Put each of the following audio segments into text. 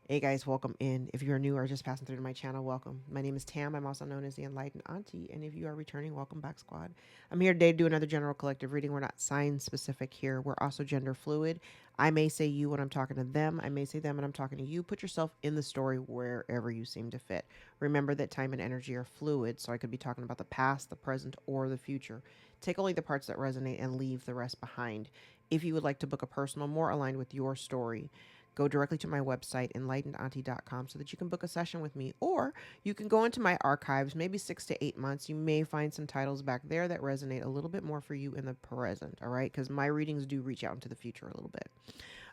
Hey guys, welcome in. If you're new or just passing through to my channel, welcome. My name is Tam. I'm also known as the Enlightened Auntie. And if you are returning, welcome back, squad. I'm here today to do another general collective reading. We're not sign specific here. We're also gender fluid. I may say you when I'm talking to them. I may say them when I'm talking to you. Put yourself in the story wherever you seem to fit. Remember that time and energy are fluid, so I could be talking about the past, the present, or the future. Take only the parts that resonate and leave the rest behind. If you would like to book a personal more aligned with your story, go directly to my website, enlightenedauntie.com, so that you can book a session with me. Or you can go into my archives, maybe 6 to 8 months. You may find some titles back there that resonate a little bit more for you in the present, all right? Because my readings do reach out into the future a little bit.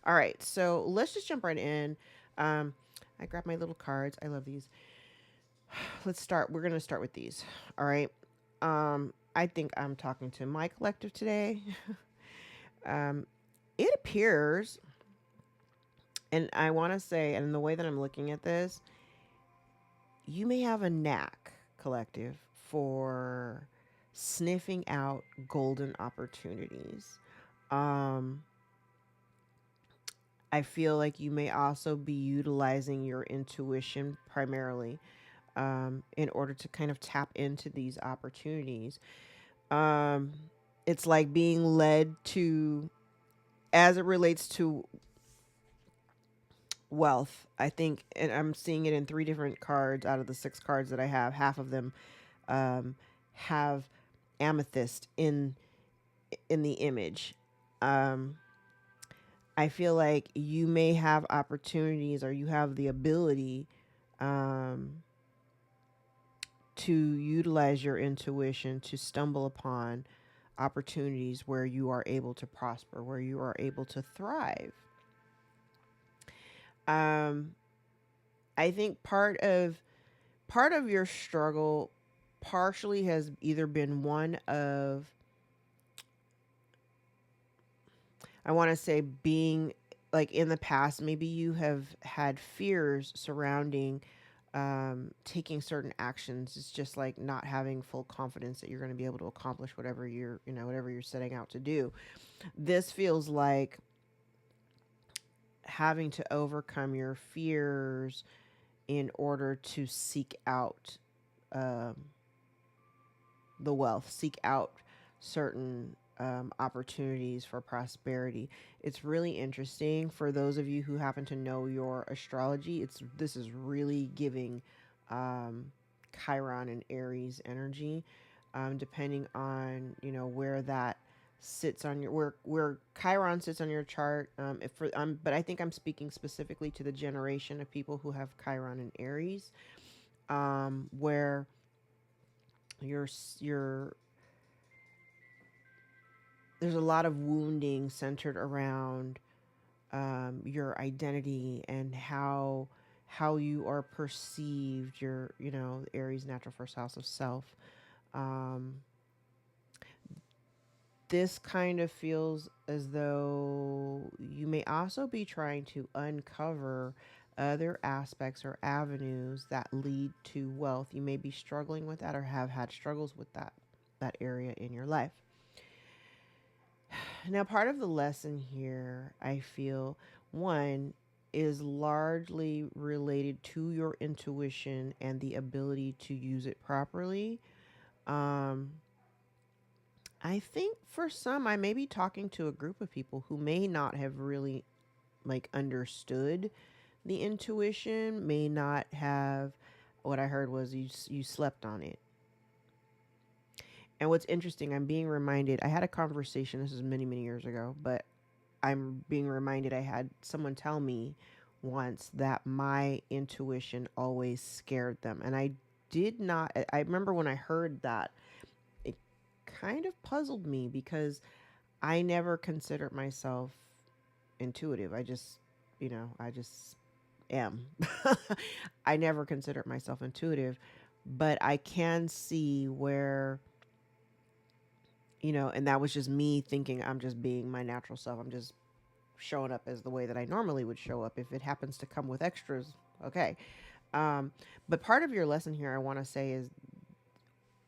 All right, so let's just jump right in. I grabbed my little cards. I love these. Let's start. We're going to start with these, all right? I think I'm talking to my collective today. um, it appears, and I want to say, and the way that I'm looking at this, you may have a knack, collective, for sniffing out golden opportunities. Um, I feel like you may also be utilizing your intuition primarily in order to kind of tap into these opportunities. Um, it's like being led to, as it relates to wealth, I think, and I'm seeing it in 3 different cards out of the 6 cards that I have. Half of them um, have amethyst in the image. Um, I feel like you may have opportunities, or you have the ability um, to utilize your intuition to stumble upon opportunities where you are able to prosper, where you are able to thrive. Um, I think part of your struggle partially has either been one of, I want to say, being like in the past, maybe you have had fears surrounding taking certain actions. It's just like not having full confidence that you're going to be able to accomplish whatever whatever you're setting out to do. This feels like having to overcome your fears in order to seek out um, the wealth, seek out certain opportunities for prosperity. It's really interesting for those of you who happen to know your astrology. This is really giving um, Chiron and Aries energy, depending on where that sits on your where Chiron sits on your chart. If for but I think I'm speaking specifically to the generation of people who have Chiron and Aries, where your there's a lot of wounding centered around your identity and how you are perceived. Your Aries natural first house of self. Um, this kind of feels as though you may also be trying to uncover other aspects or avenues that lead to wealth. You may be struggling with that or have had struggles with that area in your life. Now, part of the lesson here, I feel, one, is largely related to your intuition and the ability to use it properly. Um, I think for some, I may be talking to a group of people who may not have really like understood the intuition, may not have. What I heard was you slept on it. And what's interesting, I'm being reminded, I had a conversation, this is many, many years ago, but I'm being reminded I had someone tell me once that my intuition always scared them. And I did not, I remember when I heard that, it kind of puzzled me because I never considered myself intuitive. I just am. I never considered myself intuitive, but I can see where and that was just me thinking I'm just being my natural self. I'm just showing up as the way that I normally would show up. If it happens to come with extras, okay. But part of your lesson here, I want to say, is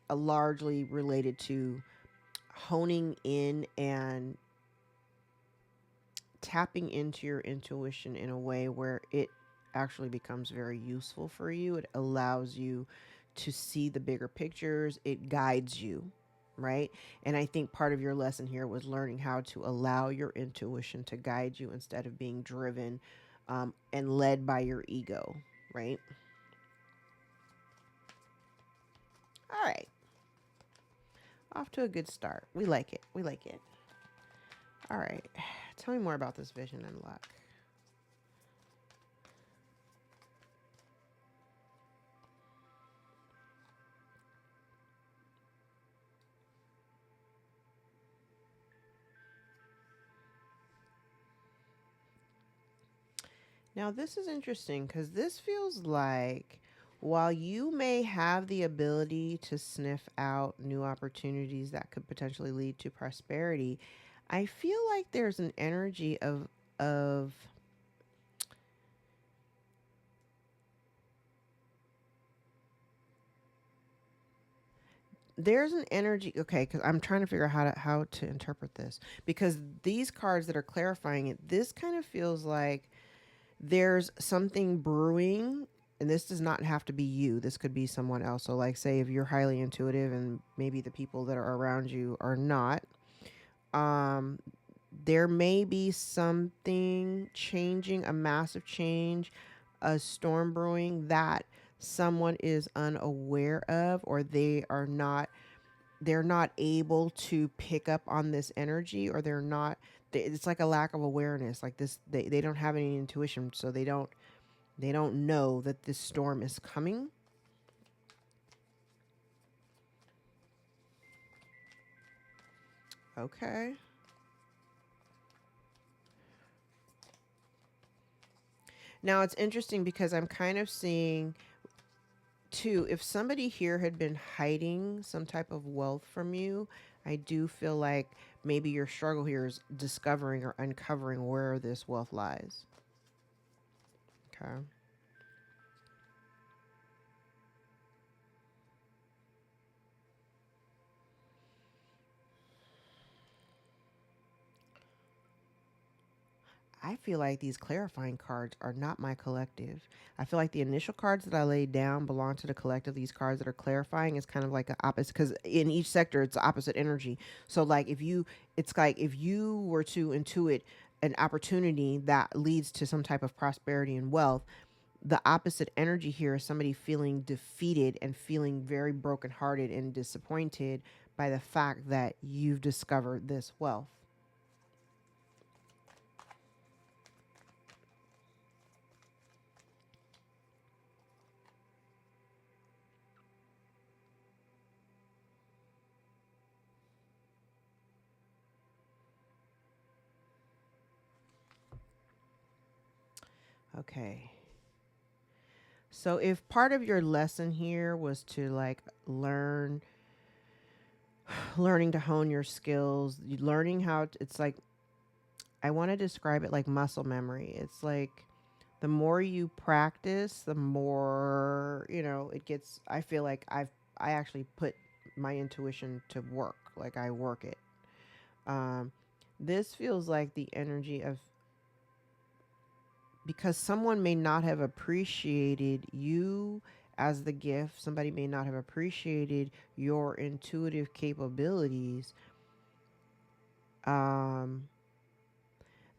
largely related to honing in and tapping into your intuition in a way where it actually becomes very useful for you. It allows you to see the bigger pictures. It guides you, right? And I think part of your lesson here was learning how to allow your intuition to guide you instead of being driven and led by your ego, right? All right. Off to a good start. We like it. We like it. All right. Tell me more about this vision and luck. Now, this is interesting because this feels like while you may have the ability to sniff out new opportunities that could potentially lead to prosperity, I feel like there's an energy of there's an energy, okay, because I'm trying to figure out how to interpret this, because these cards that are clarifying it, this kind of feels like there's something brewing, and this does not have to be you. This could be someone else. So, like, say if you're highly intuitive and maybe the people that are around you are not, um, there may be something changing, a massive change, a storm brewing that someone is unaware of, or they're not able to pick up on this energy, or it's like a lack of awareness, like this, they don't have any intuition, so they don't know that this storm is coming. Okay. Now it's interesting because I'm kind of seeing too, if somebody here had been hiding some type of wealth from you, I do feel like maybe your struggle here is discovering or uncovering where this wealth lies. Okay. I feel like these clarifying cards are not my collective. I feel like the initial cards that I laid down belong to the collective. These cards that are clarifying is kind of like an opposite, because in each sector it's opposite energy. So like it's like if you were to intuit an opportunity that leads to some type of prosperity and wealth, the opposite energy here is somebody feeling defeated and feeling very brokenhearted and disappointed by the fact that you've discovered this wealth. Okay. So if part of your lesson here was to like learning to hone your skills, learning how to, it's like I want to describe it like muscle memory. It's like the more you practice, the more, it gets. I feel like I actually put my intuition to work. Like I work it. Um this feels like the energy of, because someone may not have appreciated you as the gift. Somebody may not have appreciated your intuitive capabilities. Um,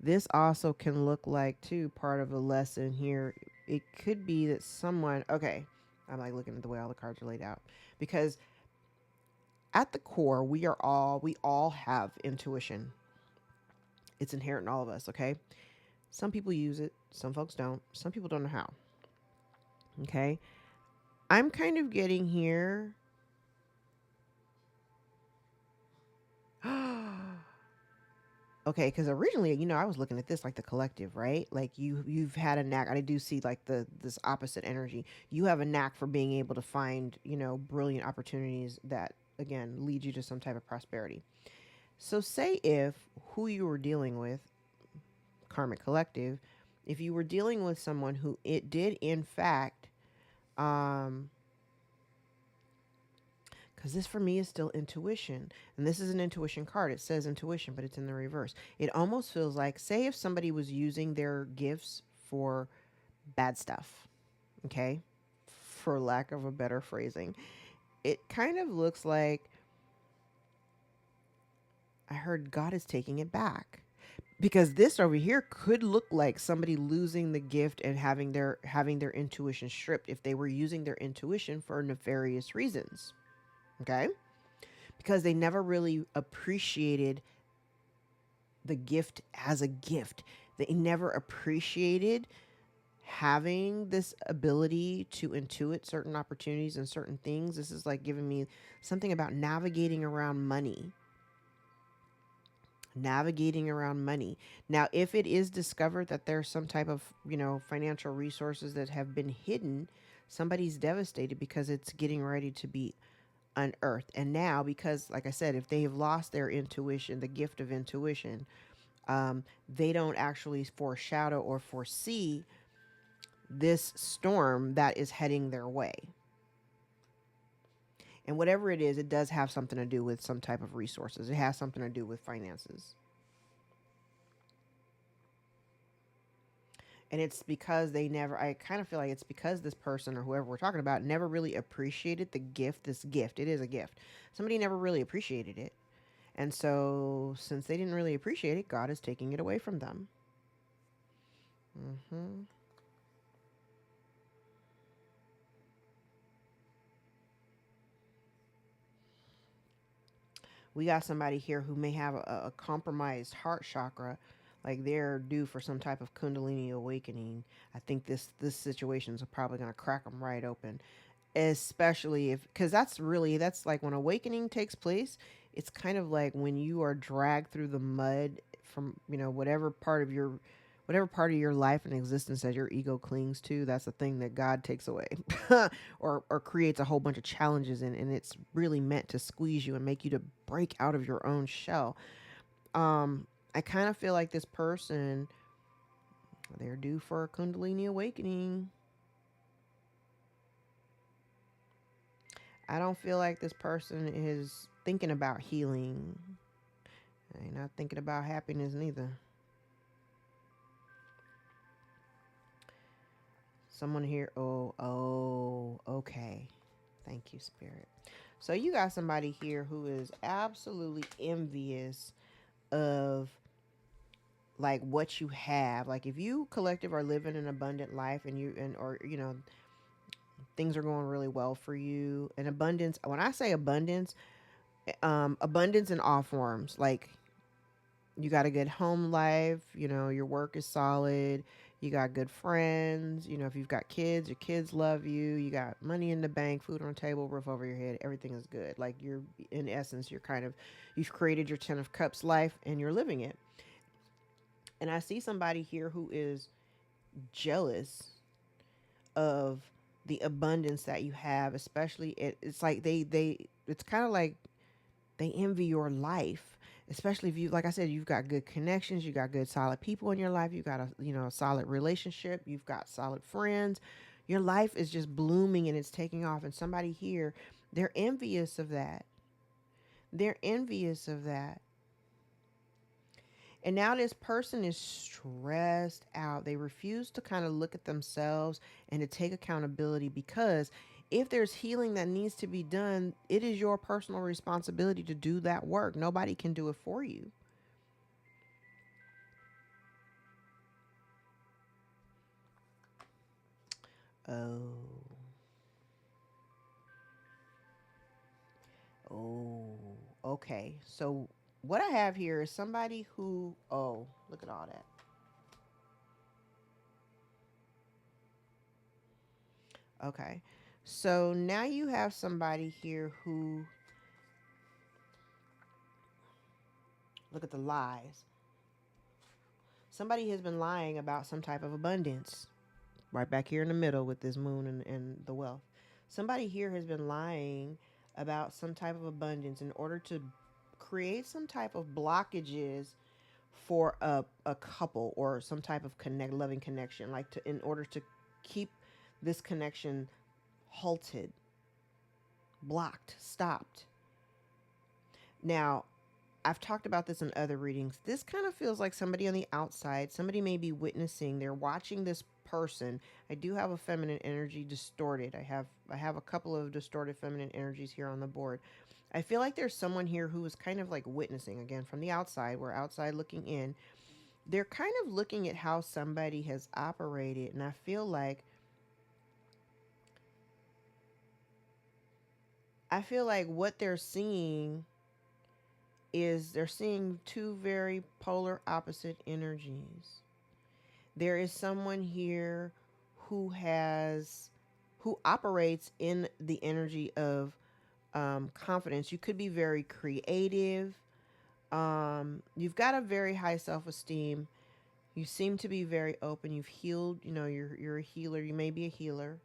this also can look like, too, part of a lesson here. It could be that someone, okay, I'm like looking at the way all the cards are laid out, because at the core, we all have intuition. It's inherent in all of us, okay? Some people use it, some folks don't. Some people don't know how. Okay? I'm kind of getting here. Okay, because originally, I was looking at this like the collective, right? Like you've had a knack. I do see like this opposite energy. You have a knack for being able to find, brilliant opportunities that again lead you to some type of prosperity. So say if who you were dealing with, karmic collective, if you were dealing with someone who it did in fact, um because this for me is still intuition, and this is an intuition card. It says intuition, but it's in the reverse. It almost feels like, say if somebody was using their gifts for bad stuff. Okay. For lack of a better phrasing, it kind of looks like I heard God is taking it back. Because this over here could look like somebody losing the gift and having their intuition stripped if they were using their intuition for nefarious reasons. Okay? Because they never really appreciated the gift as a gift. They never appreciated having this ability to intuit certain opportunities and certain things. This is like giving me something about navigating around money. Navigating around money. Now, if it is discovered that there's some type of, financial resources that have been hidden, somebody's devastated because it's getting ready to be unearthed. And now, because, like I said, if they have lost their intuition, the gift of intuition, they don't actually foreshadow or foresee this storm that is heading their way. And whatever it is, it does have something to do with some type of resources. It has something to do with finances. And it's because I kind of feel like it's because this person or whoever we're talking about never really appreciated the gift. This gift, it is a gift. Somebody never really appreciated it. And so, since they didn't really appreciate it, God is taking it away from them. Mm-hmm. We got somebody here who may have a compromised heart chakra, like they're due for some type of kundalini awakening. I think this situation is probably going to crack them right open, especially if, because that's like when awakening takes place. It's kind of like when you are dragged through the mud from whatever part of your life and existence that your ego clings to. That's the thing that God takes away or creates a whole bunch of challenges in, and it's really meant to squeeze you and make you to break out of your own shell. I kind of feel like this person, they're due for a kundalini awakening. I don't feel like this person is thinking about healing. They're not thinking about happiness neither. Someone here. Oh, okay. Thank you, Spirit. So you got somebody here who is absolutely envious of like what you have. Like if you collective are living an abundant life and or things are going really well for you. And abundance, when I say abundance, abundance in all forms. Like you got a good home life, your work is solid, you got good friends, if you've got kids, your kids love you, you got money in the bank, food on the table, roof over your head, everything is good. Like you're, in essence, you've created your 10 of cups life and you're living it. And I see somebody here who is jealous of the abundance that you have, especially it's like it's kind of like they envy your life, especially if you, like I said, you've got good connections, you got good solid people in your life, you got a solid relationship, you've got solid friends, your life is just blooming and it's taking off. And somebody here, they're envious of that. They're envious of that. And now this person is stressed out. They refuse to kind of look at themselves and to take accountability, because if there's healing that needs to be done, it is your personal responsibility to do that work. Nobody can do it for you. Oh. Oh. Okay. So what I have here is somebody who, oh, look at all that. Okay. So now you have somebody here who, look at the lies. Somebody has been lying about some type of abundance. Right back here in the middle with this moon and the wealth. Somebody here has been lying about some type of abundance in order to create some type of blockages for a couple or some type of loving connection, like in order to keep this connection halted, blocked, stopped. Now, I've talked about this in other readings. This kind of feels like somebody on the outside. Somebody may be witnessing. They're watching this person. I do have a feminine energy distorted. I have a couple of distorted feminine energies here on the board. I feel like there's someone here who is kind of like witnessing again from the outside. We're outside looking in. They're kind of looking at how somebody has operated, and I feel like what they're seeing is they're seeing two very polar opposite energies. There is someone here who has who operates in the energy of confidence. You could be very creative. You've got a very high self-esteem. You seem to be very open. You've healed. You're a healer. You may be a healer.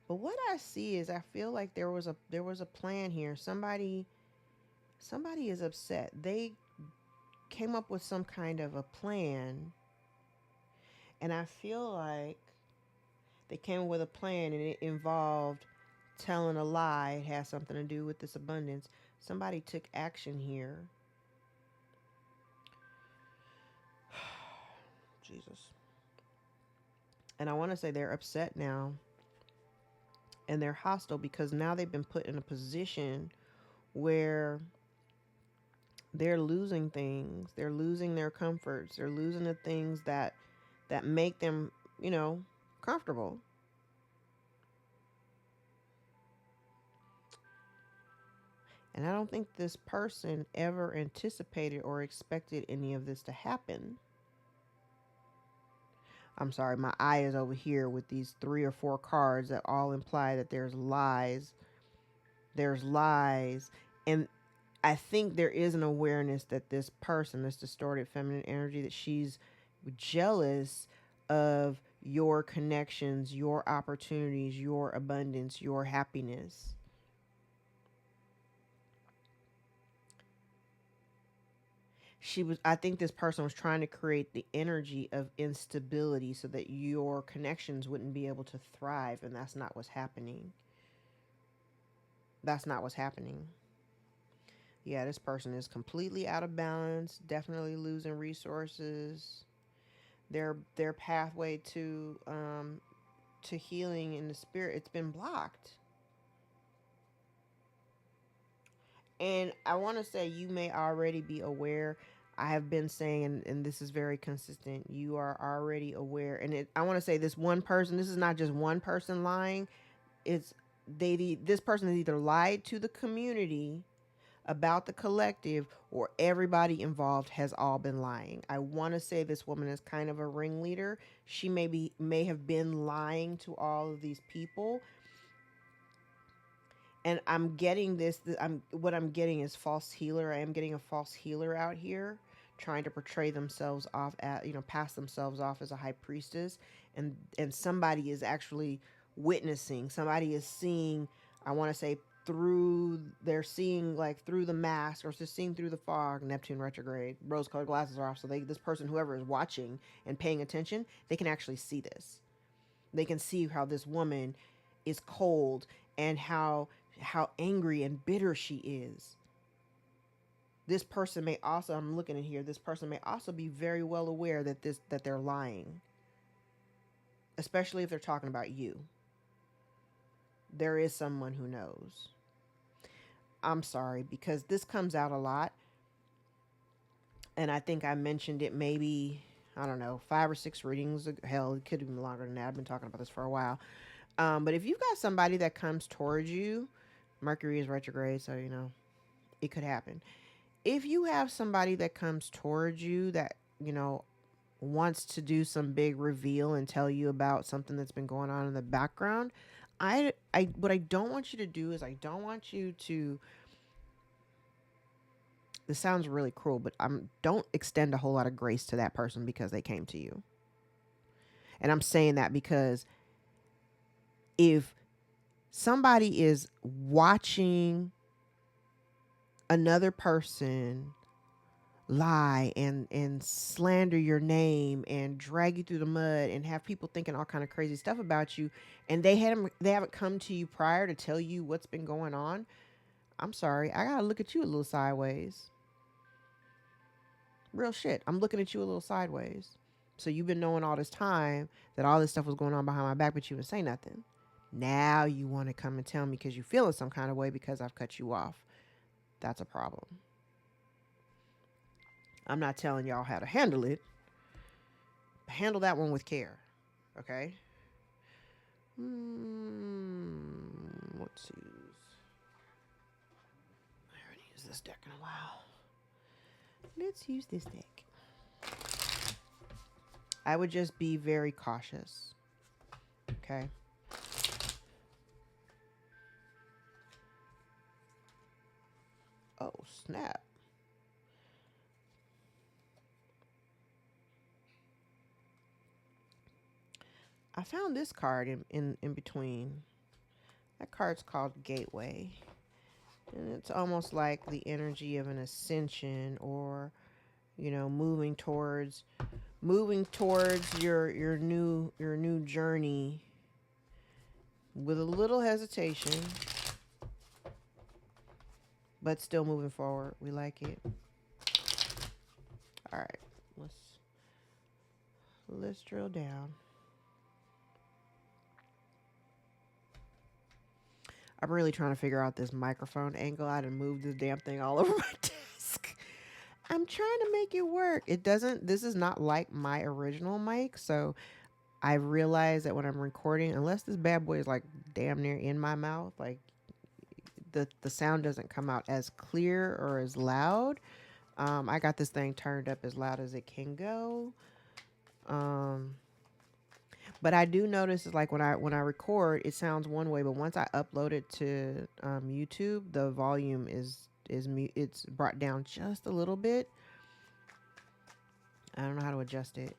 But what I see is I feel like there was a plan here. Somebody is upset. They came up with some kind of a plan, and I feel like they came up with a plan and it involved telling a lie. It has something to do with this abundance. Somebody took action here. Jesus. And I want to say they're upset now and they're hostile because now they've been put in a position where they're losing things. They're losing their comforts. They're losing the things that make them, comfortable. And I don't think this person ever anticipated or expected any of this to happen. I'm sorry, my eye is over here with these 3 or 4 cards that all imply that there's lies. There's lies. And I think there is an awareness that this person, this distorted feminine energy, that she's jealous of your connections, your opportunities, your abundance, your happiness. I think this person was trying to create the energy of instability so that your connections wouldn't be able to thrive, and that's not what's happening. That's not what's happening. Yeah, this person is completely out of balance, definitely losing resources. Their pathway to healing in the spirit, it's been blocked. And I want to say you may already be aware. I have been saying, and this is very consistent, you are already aware. And I want to say this one person, this is not just one person lying. It's this person has either lied to the community about the collective, or everybody involved has all been lying. I want to say this woman is kind of a ringleader. She may have been lying to all of these people, and I'm getting this. What I'm getting is false healer. I am getting a false healer out here trying to portray themselves off at pass themselves off as a high priestess, and somebody is actually witnessing. Somebody is seeing. I want to say they're seeing like through the mask, or just seeing through the fog. Neptune retrograde, rose colored glasses are off, so this person, whoever is watching and paying attention, they can actually see this. They can see how this woman is cold, and how angry and bitter she is. This person may also, I'm looking at here, this person may also be very well aware that they're lying, especially if they're talking about you. There is someone who knows. I'm sorry, because this comes out a lot, and I think I mentioned it maybe, I don't know, 5 or 6 readings. Hell, it could have been longer than that. I've been talking about this for a while. But if you've got somebody that comes towards you, Mercury is retrograde, so it could happen. If you have somebody that comes towards you that wants to do some big reveal and tell you about something that's been going on in the background, what I don't want you to do is, I don't want you to, this sounds really cruel, but don't extend a whole lot of grace to that person because they came to you. And I'm saying that because if somebody is watching another person lie and slander your name and drag you through the mud and have people thinking all kind of crazy stuff about you, and they haven't come to you prior to tell you what's been going on, I'm sorry, I gotta look at you a little sideways. Real shit. I'm looking at you a little sideways. So you've been knowing all this time that all this stuff was going on behind my back, but you didn't say nothing. Now you want to come and tell me because you feel in some kind of way because I've cut you off. That's a problem. I'm not telling y'all how to handle it. Handle that one with care. Okay? Let's use. I haven't used this deck in a while. Let's use this deck. I would just be very cautious. Okay? Oh, snap. I found this card in between. That card's called Gateway. And it's almost like the energy of an ascension, or, you know, moving towards your new journey with a little hesitation, but still moving forward. We like it. All right, let's drill down. I'm really trying to figure out this microphone angle. I done moved this damn thing all over my desk. I'm trying to make it work. This is not like my original mic. So I realize that when I'm recording, unless this bad boy is like damn near in my mouth, like the sound doesn't come out as clear or as loud. I got this thing turned up as loud as it can go. But I do notice it's like when I record, it sounds one way, but once I upload it to YouTube, the volume it's brought down just a little bit. I don't know how to adjust it.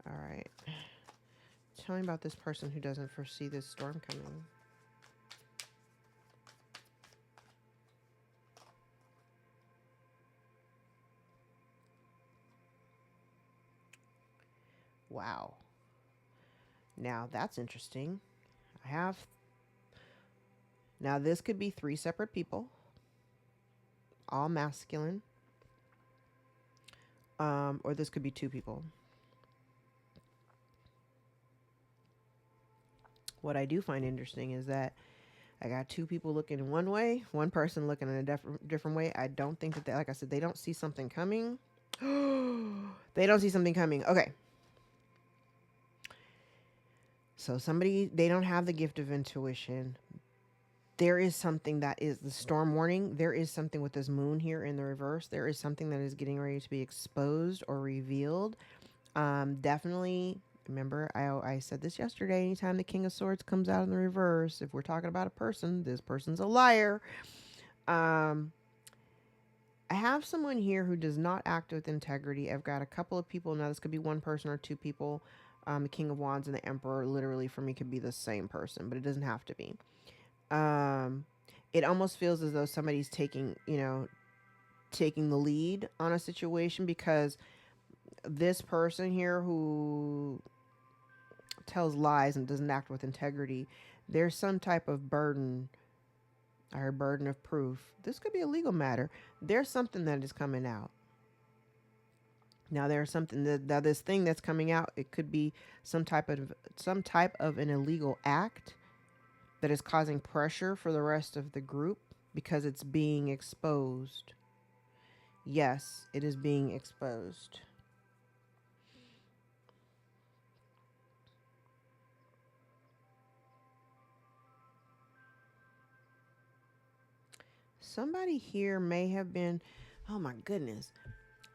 All right. Tell me about this person who doesn't foresee this storm coming. Wow. Now that's interesting. Now this could be 3 separate people, all masculine, or this could be 2 people. What I do find interesting is that I got 2 people looking in one way, one person looking in a different way. I don't think that like I said, they don't see something coming. They don't see something coming. Okay. So they don't have the gift of intuition. There is something that is the storm warning. There is something with this moon here in the reverse. There is something that is getting ready to be exposed or revealed. Definitely, remember, I said this yesterday. Anytime the King of Swords comes out in the reverse, if we're talking about a person, this person's a liar. I have someone here who does not act with integrity. I've got a couple of people. Now, this could be 1 person or 2 people. The King of Wands and the Emperor literally for me could be the same person, but it doesn't have to be. It almost feels as though somebody's taking the lead on a situation, because this person here who tells lies and doesn't act with integrity, there's some type of burden. I heard burden of proof. This could be a legal matter. There's something that is coming out. Now there's something that this thing that's coming out, it could be some type of an illegal act that is causing pressure for the rest of the group because it's being exposed. Yes, it is being exposed. Somebody here may have been, oh my goodness.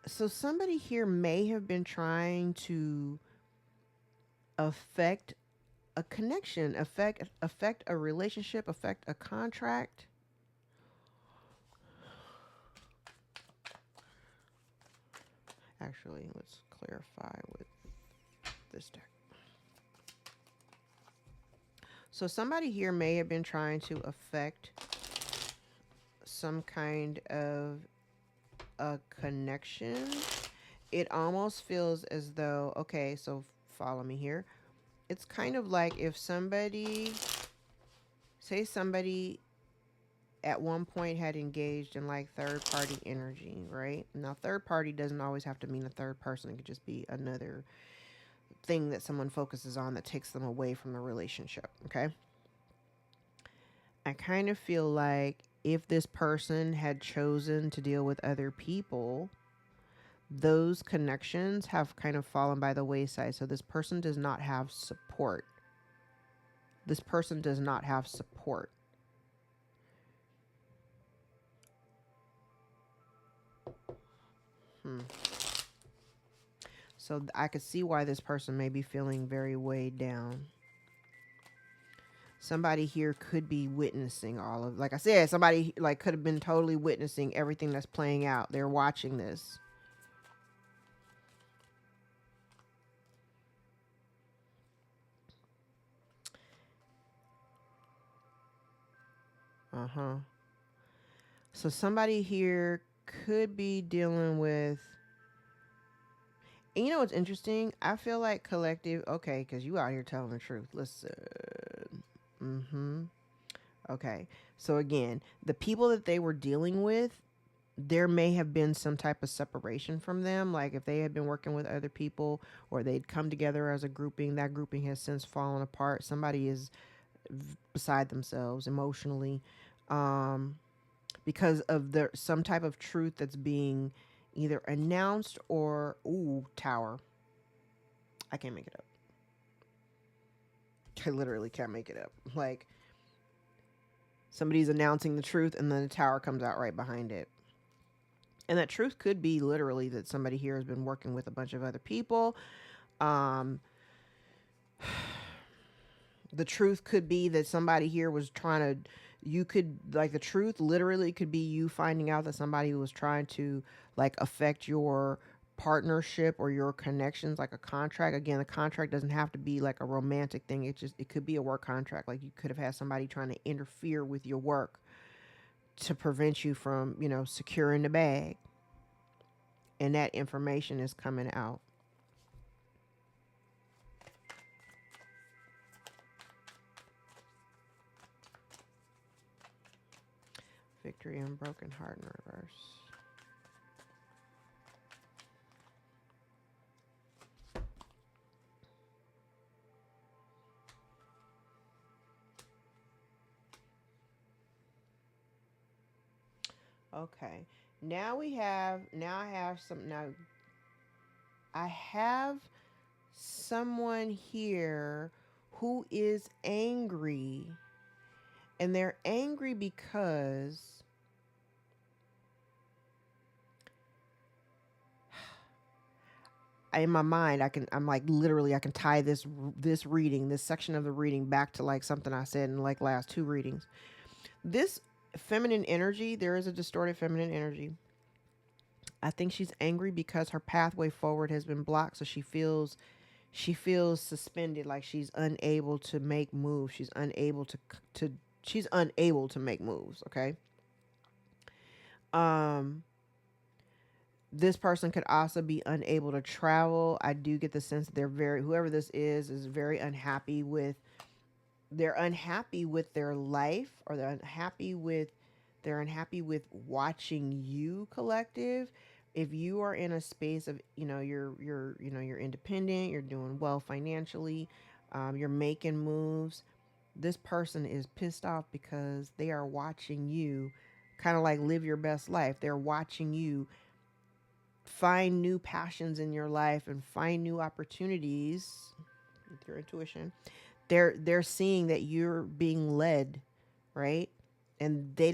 So somebody here may have been trying to affect a connection, affect a relationship, affect a contract. Actually, let's clarify with this deck. So somebody here may have been trying to affect some kind of a connection, it almost feels as though, okay, so follow me here. It's kind of like if somebody, say somebody at one point had engaged in like third party energy, right? Now, third party doesn't always have to mean a third person. It could just be another thing that someone focuses on that takes them away from the relationship, okay? I kind of feel like if this person had chosen to deal with other people, those connections have kind of fallen by the wayside. So this person does not have support. This person does not have support. So I could see why this person may be feeling very weighed down. Somebody here could be witnessing all of, like I said, somebody like could have been totally witnessing everything that's playing out. They're watching this. Uh-huh. So somebody here could be dealing with, and you know what's interesting? I feel like collective, okay, because you out here telling the truth. Listen. Mm-hmm. Okay. So again, the people that they were dealing with, there may have been some type of separation from them. Like if they had been working with other people or they'd come together as a grouping, that grouping has since fallen apart. Somebody is beside themselves emotionally. Um, because of the some type of truth that's being either announced or tower. I can't make it up. I literally can't make it up. Like somebody's announcing the truth and then the tower comes out right behind it. And that truth could be literally that somebody here has been working with a bunch of other people. Um, the truth could be that somebody here was trying to, you could, like, the truth literally could be you finding out that somebody was trying to, like, affect your partnership or your connections, like a contract. Again, a contract doesn't have to be like a romantic thing. It could be a work contract. Like you could have had somebody trying to interfere with your work to prevent you from, securing the bag. And that information is coming out. Victory and broken heart in reverse. Okay. Now I have someone here who is angry, and they're angry because in my mind I'm like literally I can tie this reading, this section of the reading back to like something I said in like last two readings. This feminine energy, there is a distorted feminine energy. I think she's angry because her pathway forward has been blocked, so she feels suspended, like she's unable to make moves. She's unable to make moves, okay? Um this person could also be unable to travel. I do get the sense that whoever this is very unhappy with, they're unhappy with their life, or they're unhappy with watching you, collective. If you are in a space of, you're independent, you're doing well financially, you're making moves, this person is pissed off because they are watching you kind of like live your best life. They're watching you find new passions in your life and find new opportunities with your intuition. They're seeing that you're being led, right? And they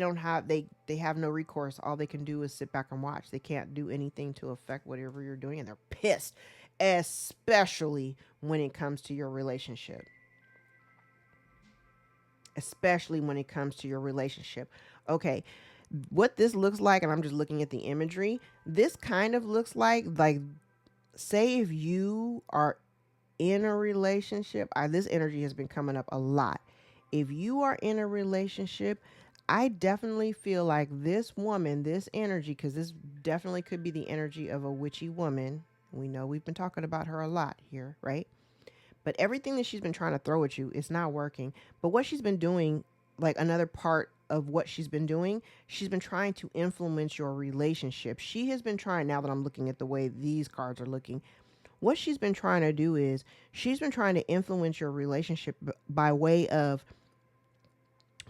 have no recourse. All they can do is sit back and watch. They can't do anything to affect whatever you're doing, and they're pissed, especially when it comes to your relationship. Especially when it comes to your relationship. Okay, what this looks like, and I'm just looking at the imagery. This kind of looks like say if you are in a relationship, this energy has been coming up a lot. If you are in a relationship, I definitely feel like this woman, this energy, because this definitely could be the energy of a witchy woman. We know we've been talking about her a lot here, right? But everything that she's been trying to throw at you is not working. But what she's been doing, like another part of what she's been trying to influence your relationship. She has been trying, now that I'm looking at the way these cards are looking, what she's been trying to do is she's been trying to influence your relationship by way of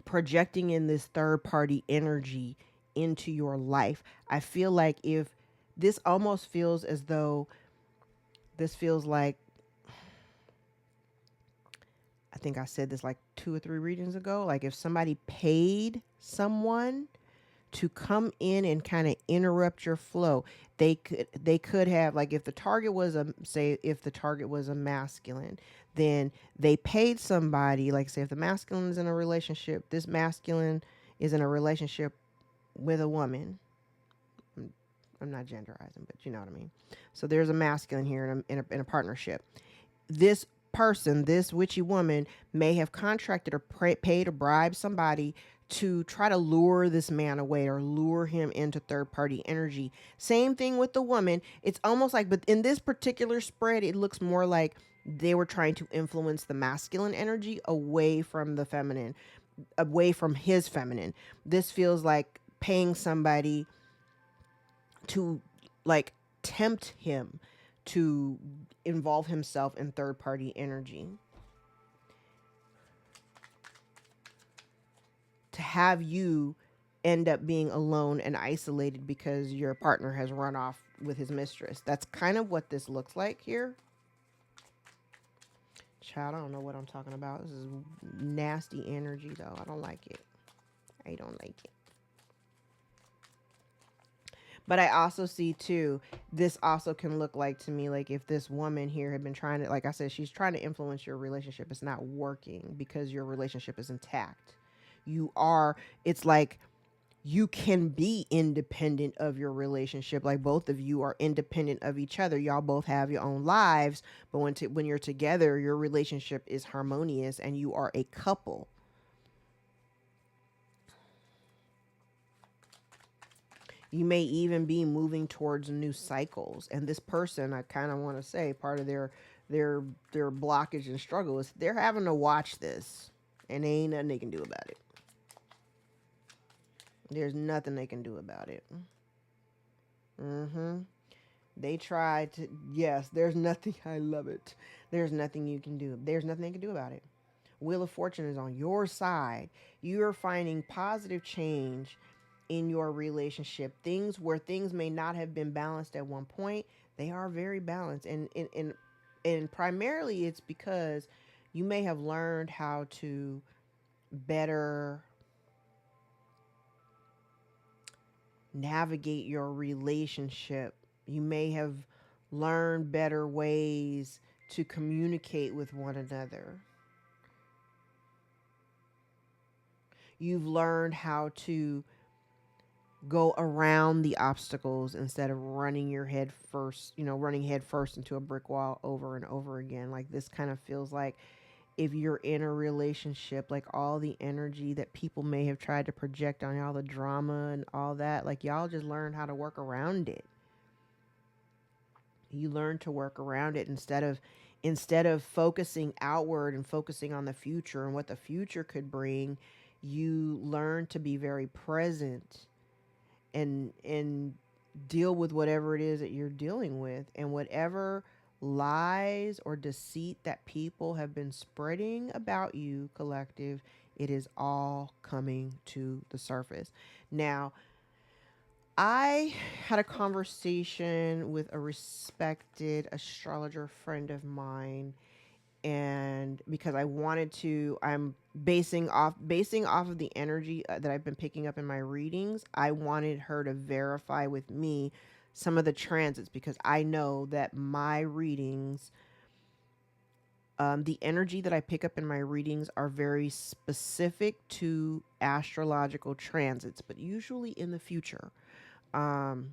projecting in this third party energy into your life. I feel like if this almost feels as though this feels like, I think I said this like 2 or 3 readings ago, like if somebody paid someone to come in and kind of interrupt your flow, they could have, like, if the target was a, say if the target was a masculine, then they paid somebody, like say if the masculine is in a relationship, this masculine is in a relationship with a woman. I'm not genderizing, but you know what I mean. So there's a masculine here in a partnership. This person, this witchy woman, may have contracted or paid or bribed somebody to try to lure this man away or lure him into third party energy. Same thing with the woman. It's almost like, but in this particular spread, it looks more like they were trying to influence the masculine energy away from the feminine, away from his feminine. This feels like paying somebody to, like, tempt him to involve himself in third party energy, to have you end up being alone and isolated because your partner has run off with his mistress. That's kind of what this looks like here. Child, I don't know what I'm talking about. This is nasty energy, though. I don't like it. I don't like it. But I also see too, this also can look like to me, like if this woman here had been trying to, like I said, she's trying to influence your relationship. It's not working because your relationship is intact. You are, it's like you can be independent of your relationship. Like both of you are independent of each other. Y'all both have your own lives. But when you're together, your relationship is harmonious and you are a couple. You may even be moving towards new cycles. And this person, I kind of want to say, part of their their blockage and struggle is they're having to watch this, and there ain't nothing they can do about it. There's nothing they can do about it. Mm-hmm. They tried to, yes, there's nothing, I love it. There's nothing you can do. There's nothing they can do about it. Wheel of Fortune is on your side. You're finding positive change in your relationship. Things where things may not have been balanced at one point, they are very balanced. And primarily it's because you may have learned how to better navigate your relationship. You may have learned better ways to communicate with one another. You've learned how to go around the obstacles instead of running your head first, running head first into a brick wall over and over again. Like this kind of feels like if you're in a relationship, like all the energy that people may have tried to project on y'all, the drama and all that, like y'all just learned how to work around it. You learn to work around it instead of focusing outward and focusing on the future and what the future could bring. You learn to be very present and deal with whatever it is that you're dealing with, and whatever lies or deceit that people have been spreading about you, collective, it is all coming to the surface. Now, I had a conversation with a respected astrologer friend of mine, and because I wanted to, I'm basing off of the energy that I've been picking up in my readings. I wanted her to verify with me some of the transits, because I know that my readings, the energy that I pick up in my readings are very specific to astrological transits, but usually in the future. um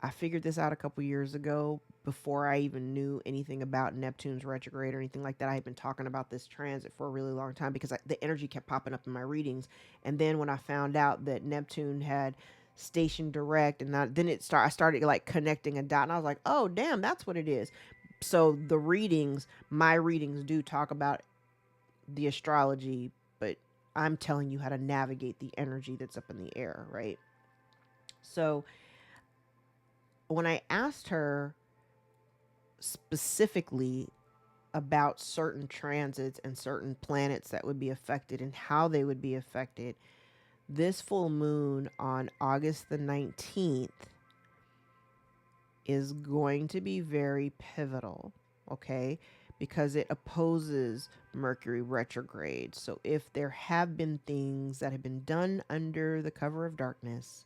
I figured this out a couple years ago before I even knew anything about Neptune's retrograde or anything like that. I had been talking about this transit for a really long time because the energy kept popping up in my readings. And then when I found out that Neptune had station direct, and I started like connecting a dot, and I was like, oh damn, that's what it is. So my readings do talk about the astrology, but I'm telling you how to navigate the energy that's up in the air, right? So when I asked her specifically about certain transits and certain planets that would be affected and how they would be affected, this full moon on August the 19th is going to be very pivotal, okay? Because it opposes Mercury retrograde. So if there have been things that have been done under the cover of darkness,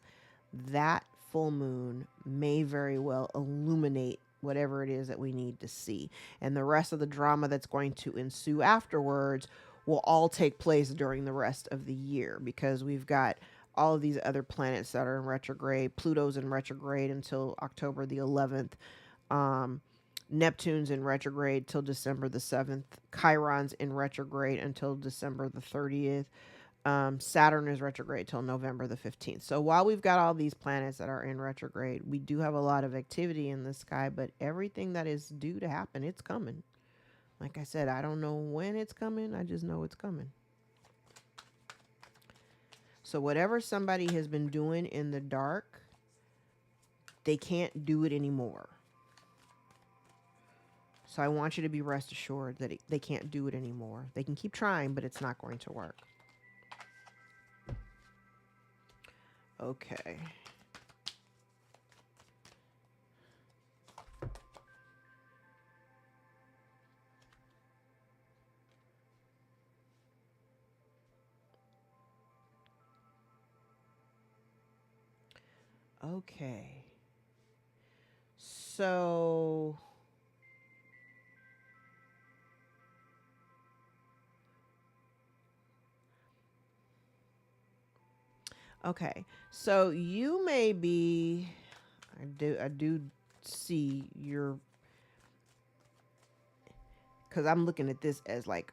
that full moon may very well illuminate whatever it is that we need to see. And the rest of the drama that's going to ensue afterwards will all take place during the rest of the year, because we've got all of these other planets that are in retrograde. Pluto's in retrograde until October the 11th. Neptune's in retrograde till December the 7th. Chiron's in retrograde until December the 30th. Saturn is retrograde till November the 15th. So while we've got all these planets that are in retrograde, we do have a lot of activity in the sky, but everything that is due to happen, it's coming. Like I said, I don't know when it's coming. I just know it's coming. So whatever somebody has been doing in the dark, they can't do it anymore. So I want you to be rest assured that they can't do it anymore. They can keep trying, but it's not going to work. Okay. Okay. So okay. So you may be I do see your, cuz I'm looking at this as like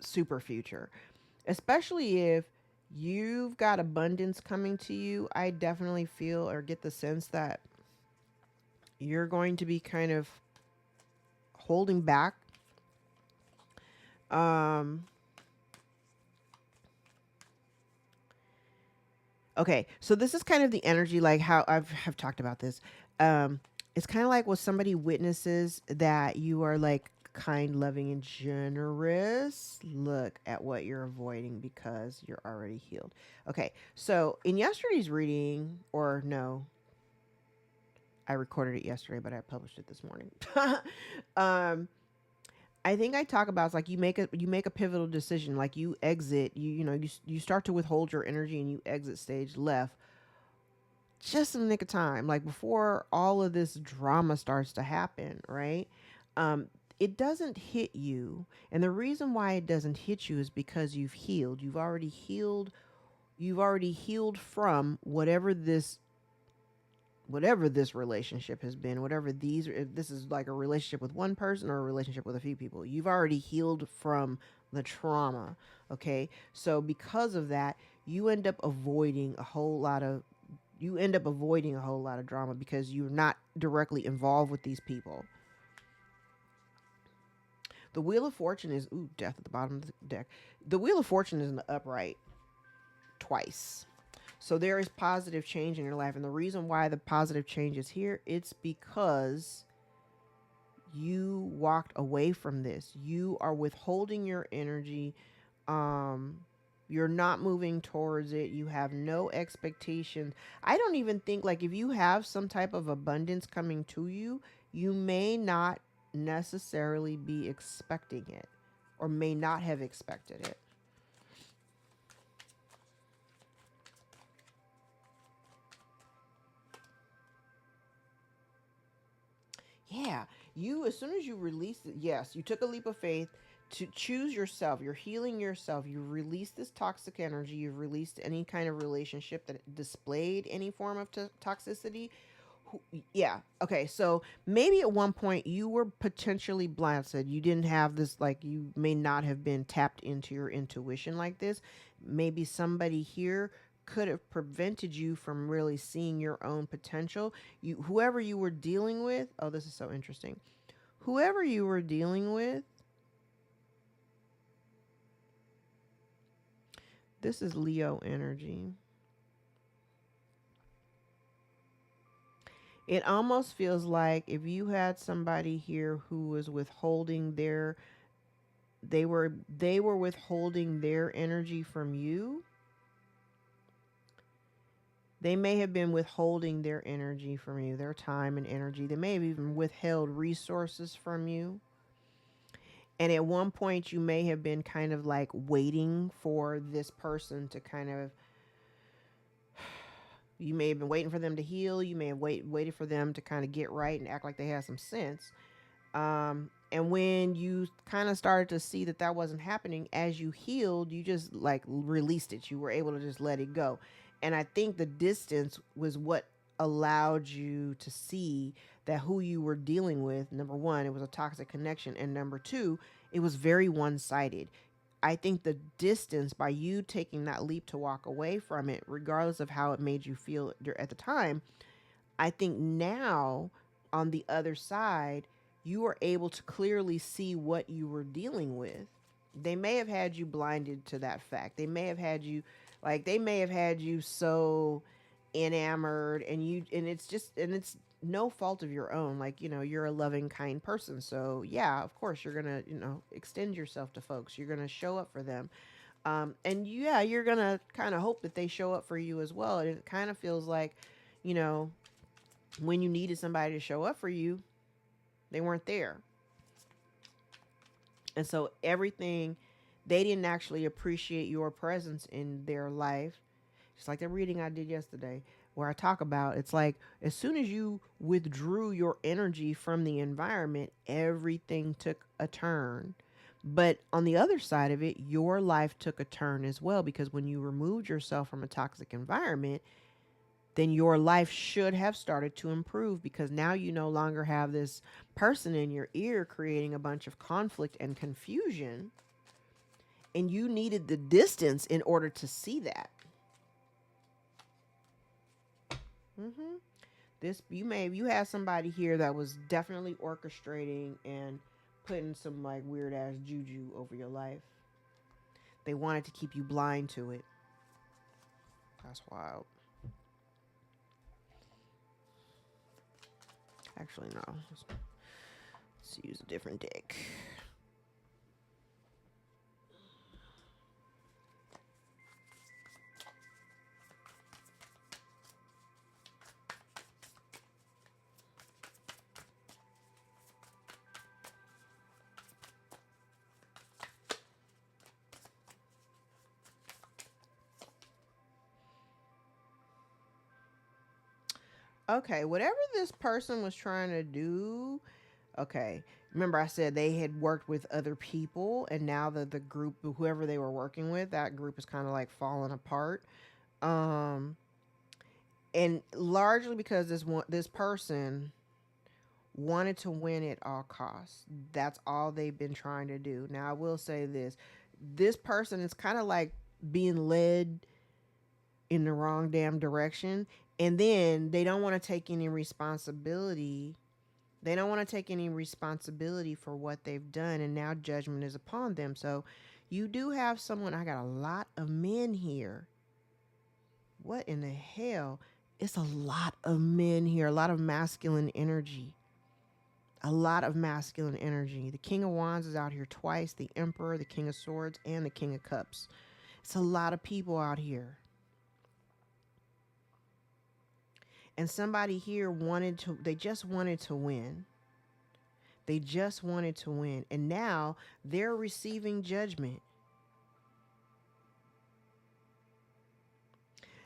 super future. Especially if you've got abundance coming to you, I definitely feel or get the sense that you're going to be kind of holding back. Okay, so this is kind of the energy, like how have talked about this. It's kind of like when somebody witnesses that you are like kind, loving, and generous. Look at what you're avoiding because you're already healed. Okay, so in yesterday's reading, or no, I recorded it yesterday, but I published it this morning. I think I talk about, it's like you make a pivotal decision, like you exit, you start to withhold your energy and you exit stage left just in the nick of time, like before all of this drama starts to happen, right? It doesn't hit you, and the reason why it doesn't hit you is because you've healed. You've already healed. You've already healed from whatever this relationship has been, whatever these, if this is like a relationship with one person or a relationship with a few people, you've already healed from the trauma. Okay. So because of that, you end up avoiding a whole lot of drama because you're not directly involved with these people. The Wheel of Fortune is, death at the bottom of the deck. The Wheel of Fortune is in the upright twice. So there is positive change in your life. And the reason why the positive change is here, it's because you walked away from this. You are withholding your energy. You're not moving towards it. You have no expectations. I don't even think, like, if you have some type of abundance coming to you, you may not necessarily be expecting it or may not have expected it. Yeah, as soon as you release it, yes, you took a leap of faith to choose yourself. You're healing yourself. You released this toxic energy. You've released any kind of relationship that displayed any form of toxicity. Yeah. Okay. So maybe at one point you were potentially blasted. You didn't have this, like, you may not have been tapped into your intuition like this. Maybe somebody here could have prevented you from really seeing your own potential. Whoever you were dealing with. Oh, this is so interesting. Whoever you were dealing with, this is Leo energy. It almost feels like if you had somebody here who was withholding their they were withholding their energy from you. They may have been withholding their energy from you, their time and energy. They may have even withheld resources from you. And at one point you may have been kind of like waiting for this person to kind of, you may have been waiting for them to heal. You may have waited for them to kind of get right and act like they had some sense. And when you kind of started to see that that wasn't happening, as you healed, you just like released it. You were able to just let it go. And I think the distance was what allowed you to see that who you were dealing with, number one, it was a toxic connection. And number two, it was very one sided. I think the distance, by you taking that leap to walk away from it, regardless of how it made you feel at the time, I think now on the other side, you are able to clearly see what you were dealing with. They may have had you blinded to that fact. They may have had you, like, they may have had you so enamored, and it's just, and it's no fault of your own. Like, you're a loving, kind person. So, yeah, of course, you're going to, extend yourself to folks. You're going to show up for them. And yeah, you're going to kind of hope that they show up for you as well. And it kind of feels like, you know, when you needed somebody to show up for you, they weren't there. And so everything, they didn't actually appreciate your presence in their life. Just like the reading I did yesterday, where I talk about, it's like as soon as you withdrew your energy from the environment, everything took a turn. But on the other side of it, your life took a turn as well, because when you removed yourself from a toxic environment, then your life should have started to improve, because now you no longer have this person in your ear creating a bunch of conflict and confusion. And you needed the distance in order to see that. Mm-hmm. You had somebody here that was definitely orchestrating and putting some like weird ass juju over your life. They wanted to keep you blind to it. That's wild. Actually, no. Let's use a different deck. Okay, whatever this person was trying to do, okay. Remember I said they had worked with other people, and now the group, whoever they were working with, that group is kind of like falling apart. Um and largely because this person wanted to win at all costs. That's all they've been trying to do. Now I will say this. This person is kind of like being led in the wrong damn direction, and then they don't want to take any responsibility. They don't want to take any responsibility for what they've done, and now judgment is upon them. So you do have someone. I got a lot of men here. What in the hell? It's a lot of men here, a lot of masculine energy. A lot of masculine energy. The King of Wands is out here twice, the Emperor, the King of Swords, and the King of Cups. It's a lot of people out here. And somebody here they just wanted to win. They just wanted to win. And now they're receiving judgment.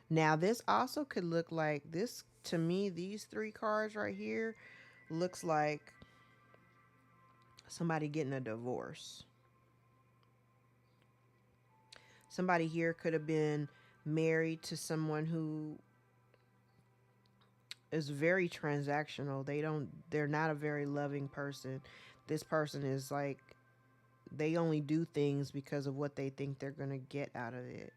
Now, this also could look like this to me. These three cards right here looks like somebody getting a divorce. Somebody here could have been married to someone who is very transactional. They're not a very loving person. This person is like, they only do things because of what they think they're going to get out of it.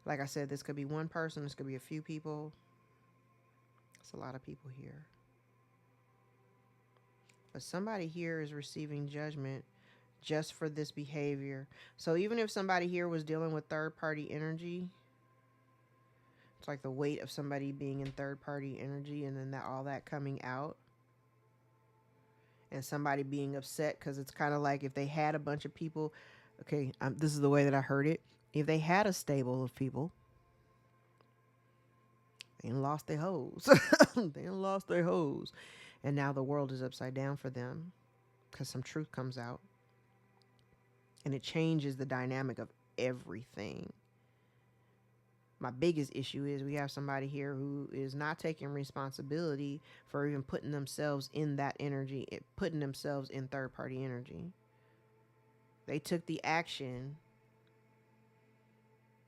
Like I said, this could be one person, this could be a few people. It's a lot of people here. But somebody here is receiving judgment just for this behavior. So even if somebody here was dealing with third party energy, it's like the weight of somebody being in third party energy, and then that all that coming out, and somebody being upset because it's kind of like if they had a bunch of people. Okay, this is the way that I heard it. If they had a stable of people, they lost their hoes. They lost their hoes. And now the world is upside down for them because some truth comes out. And it changes the dynamic of everything. My biggest issue is we have somebody here who is not taking responsibility for even putting themselves in that energy, putting themselves in third party energy. They took the action,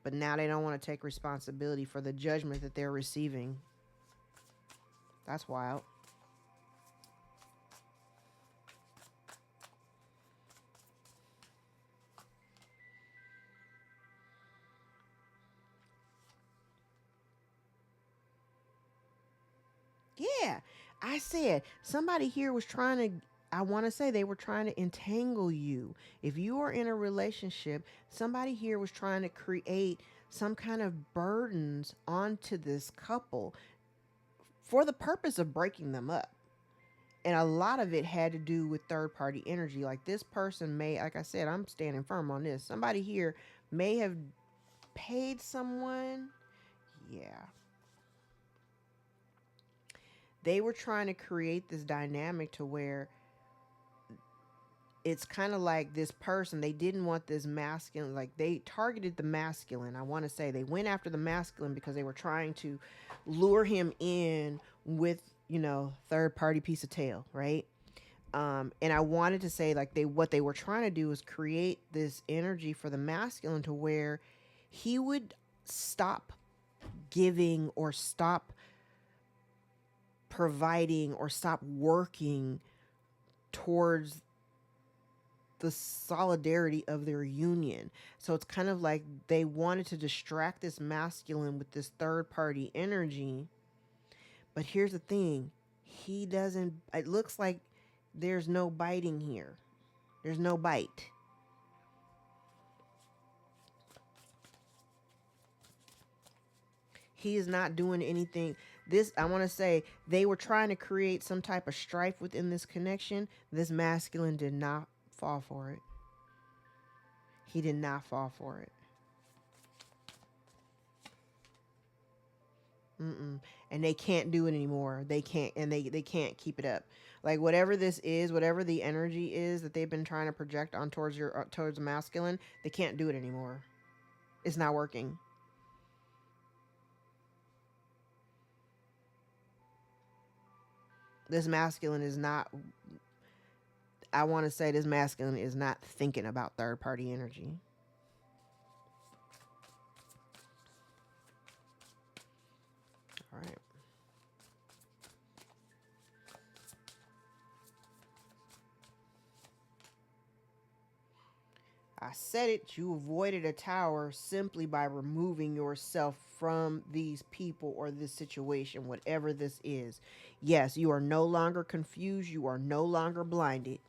but now they don't want to take responsibility for the judgment that they're receiving. That's wild. Yeah, I said somebody here was trying to, I want to say they were trying to entangle you. If you are in a relationship, somebody here was trying to create some kind of burdens onto this couple for the purpose of breaking them up. And a lot of it had to do with third party energy. Like this person may, like I said, I'm standing firm on this. Somebody here may have paid someone. Yeah. They were trying to create this dynamic to where it's kind of like this person, they didn't want this masculine, like they targeted the masculine. I want to say they went after the masculine because they were trying to lure him in with, third party piece of tail, right? And I wanted to say like what they were trying to do is create this energy for the masculine to where he would stop giving or stop providing or stop working towards the solidarity of their union. So it's kind of like they wanted to distract this masculine with this third party energy. But here's the thing, he doesn't, it looks like there's no biting here. There's no bite. He is not doing anything. This, I want to say, they were trying to create some type of strife within this connection. This masculine did not fall for it. He did not fall for it. Mm-mm. And they can't do it anymore. They can't, and they can't keep it up. Like whatever this is, whatever the energy is that they've been trying to project on towards the masculine, they can't do it anymore. It's not working. This masculine is not, I want to say this masculine is not thinking about third party energy. All right. I said it, you avoided a tower simply by removing yourself from these people or this situation, whatever this is. Yes, you are no longer confused. You are no longer blinded.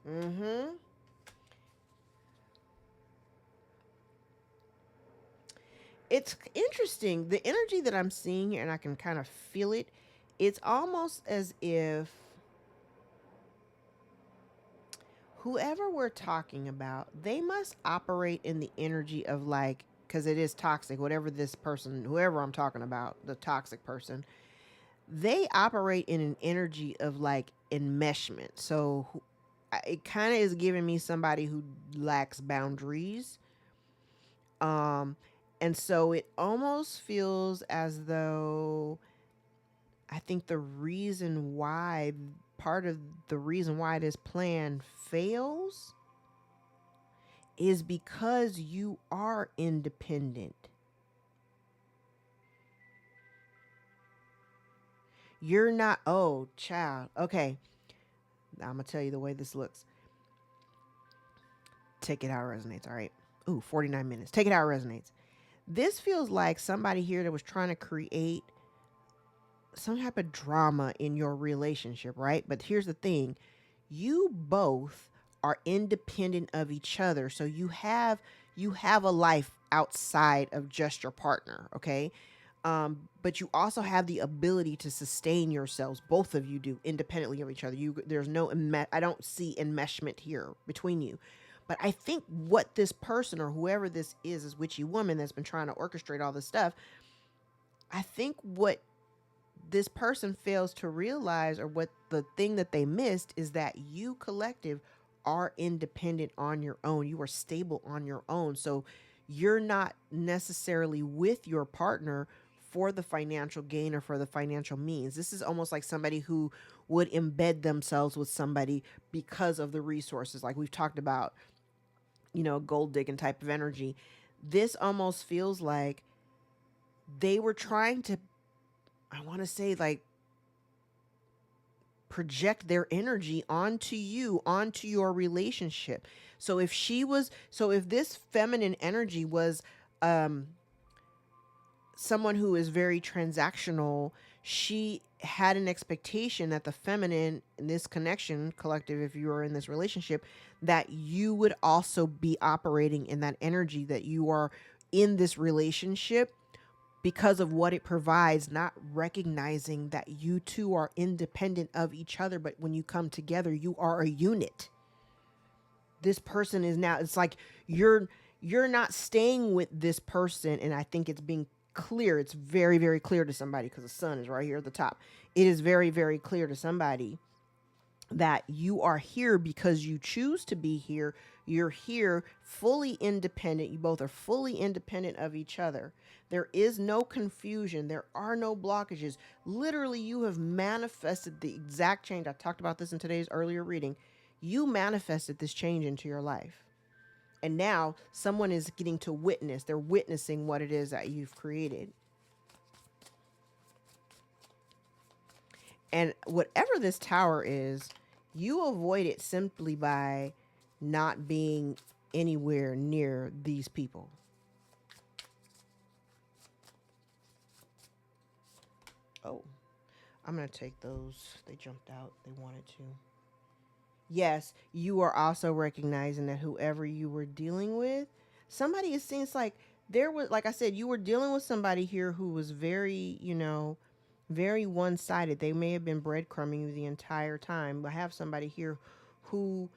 Mm-hmm. It's interesting. The energy that I'm seeing here, and I can kind of feel it, it's almost as if whoever we're talking about, they must operate in the energy of like, because it is toxic, whatever this person, whoever I'm talking about, the toxic person, they operate in an energy of like enmeshment. So it kind of is giving me somebody who lacks boundaries. Um, and so it almost feels as though I think part of the reason why this plan fails is because you are independent. You're not, oh, child. Okay. I'm going to tell you the way this looks. Take it how it resonates. All right. Ooh, 49 minutes. Take it how it resonates. This feels like somebody here that was trying to create some type of drama in your relationship, right? But here's the thing, you both are independent of each other. So you have a life outside of just your partner, okay? But you also have the ability to sustain yourselves. Both of you do independently of each other. There's no I don't see enmeshment here between you. But I think what this person or whoever this is witchy woman that's been trying to orchestrate all this stuff. I think what this person fails to realize, or what the thing that they missed, is that you collective are independent on your own. You are stable on your own. So you're not necessarily with your partner for the financial gain or for the financial means. This is almost like somebody who would embed themselves with somebody because of the resources, like we've talked about, gold digging type of energy. This almost feels like they were trying to, I want to say, like, project their energy onto you, onto your relationship. So if this feminine energy was um someone who is very transactional, she had an expectation that the feminine in this connection collective, if you are in this relationship, that you would also be operating in that energy, that you are in this relationship because of what it provides, not recognizing that you two are independent of each other. But when you come together, you are a unit. This person is now, it's like you're not staying with this person. And I think it's being clear. It's very, very clear to somebody, because the sun is right here at the top. It is very, very clear to somebody that you are here because you choose to be here. You're here fully independent. You both are fully independent of each other. There is no confusion. There are no blockages. Literally, you have manifested the exact change. I talked about this in today's earlier reading. You manifested this change into your life. And now someone is getting to witness. They're witnessing what it is that you've created. And whatever this tower is, you avoid it simply by not being anywhere near these people. Oh, I'm going to take those. They jumped out. They wanted to. Yes, you are also recognizing that whoever you were dealing with, somebody, it seems like there was, like I said, you were dealing with somebody here who was very, very one-sided. They may have been breadcrumbing you the entire time. I have somebody here who,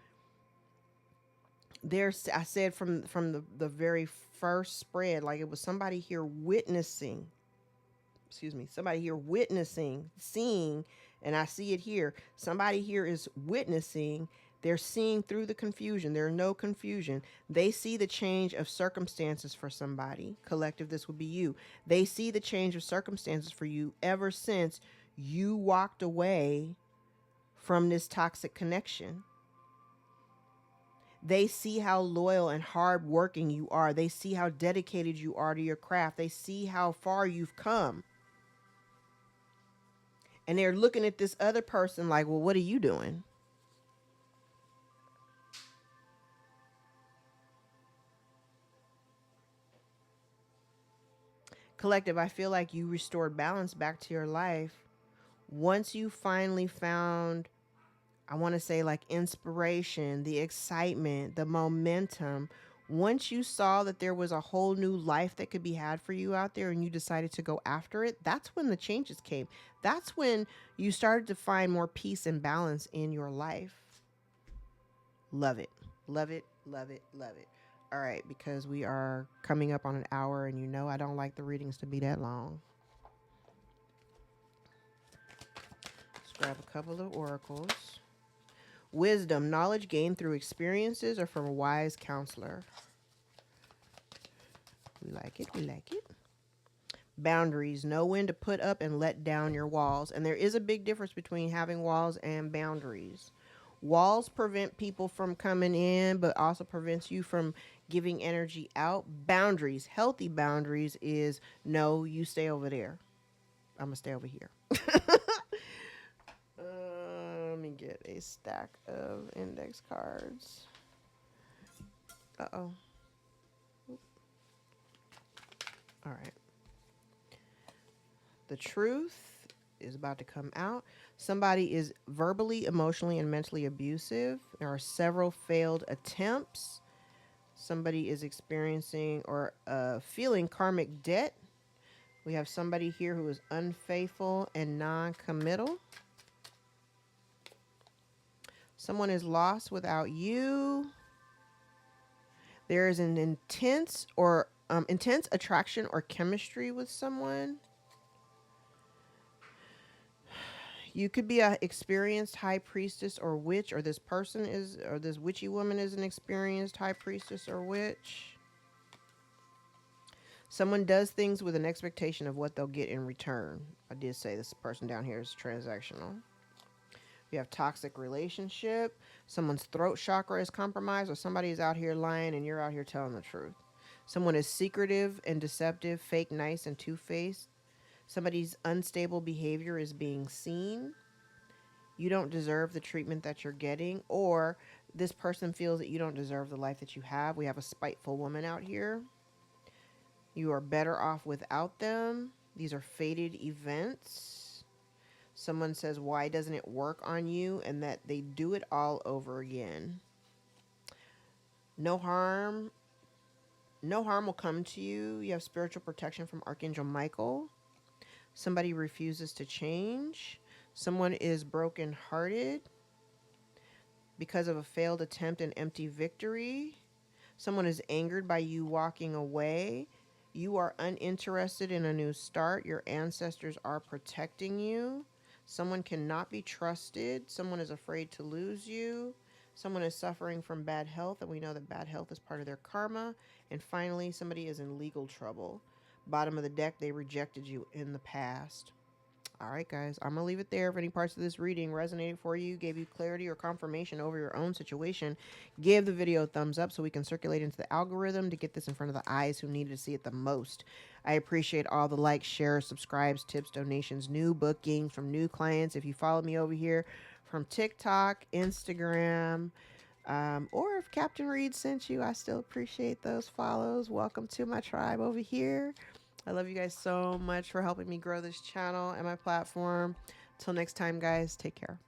there's, I said from the very first spread, like it was somebody here witnessing, somebody here witnessing, seeing, and I see it here. Somebody here is witnessing. They're seeing through the confusion. There's no confusion. They see the change of circumstances for somebody. Collective, this would be you. They see the change of circumstances for you ever since you walked away from this toxic connection. They see how loyal and hardworking you are. They see how dedicated you are to your craft. They see how far you've come. And they're looking at this other person like, well, what are you doing? Collective, I feel like you restored balance back to your life once you finally found, I want to say, like, inspiration, the excitement, the momentum. Once you saw that there was a whole new life that could be had for you out there and you decided to go after it, that's when the changes came. That's when you started to find more peace and balance in your life. Love it. Love it. Love it. Love it. All right, because we are coming up on an hour and I don't like the readings to be that long. Let's grab a couple of oracles. Wisdom, knowledge gained through experiences or from a wise counselor. We like it. We like it. Boundaries. Know when to put up and let down your walls. And there is a big difference between having walls and boundaries. Walls prevent people from coming in, but also prevents you from giving energy out. Boundaries, healthy boundaries, is no, you stay over there. I'm going to stay over here. Let me get a stack of index cards. Uh-oh. All right. The truth is about to come out. Somebody is verbally, emotionally, and mentally abusive. There are several failed attempts. Somebody is experiencing or feeling karmic debt. We have somebody here who is unfaithful and non-committal. Someone is lost without you. There is an intense attraction or chemistry with someone. You could be a experienced high priestess or witch, or this person is, or this witchy woman is an experienced high priestess or witch. Someone does things with an expectation of what they'll get in return. I did say this person down here is transactional. You have toxic relationship. Someone's throat chakra is compromised, or somebody is out here lying and you're out here telling the truth. Someone is secretive and deceptive, fake nice and two-faced. Somebody's unstable behavior is being seen. You don't deserve the treatment that you're getting, or this person feels that you don't deserve the life that you have. We have a spiteful woman out here. You are better off without them. These are fated events. Someone says, why doesn't it work on you? And that they do it all over again. No harm. No harm will come to you. You have spiritual protection from Archangel Michael. Somebody refuses to change. Someone is brokenhearted because of a failed attempt and empty victory. Someone is angered by you walking away. You are uninterested in a new start. Your ancestors are protecting you. Someone cannot be trusted. Someone is afraid to lose you. Someone is suffering from bad health, and we know that bad health is part of their karma. And finally, somebody is in legal trouble. Bottom of the deck, they rejected you in the past. All right, guys, I'm going to leave it there. If any parts of this reading resonated for you, gave you clarity or confirmation over your own situation, give the video a thumbs up so we can circulate into the algorithm to get this in front of the eyes who needed to see it the most. I appreciate all the likes, shares, subscribes, tips, donations, new bookings from new clients. If you follow me over here from TikTok, Instagram, or if Captain Reed sent you, I still appreciate those follows. Welcome to my tribe over here. I love you guys so much for helping me grow this channel and my platform. Till next time, guys, take care.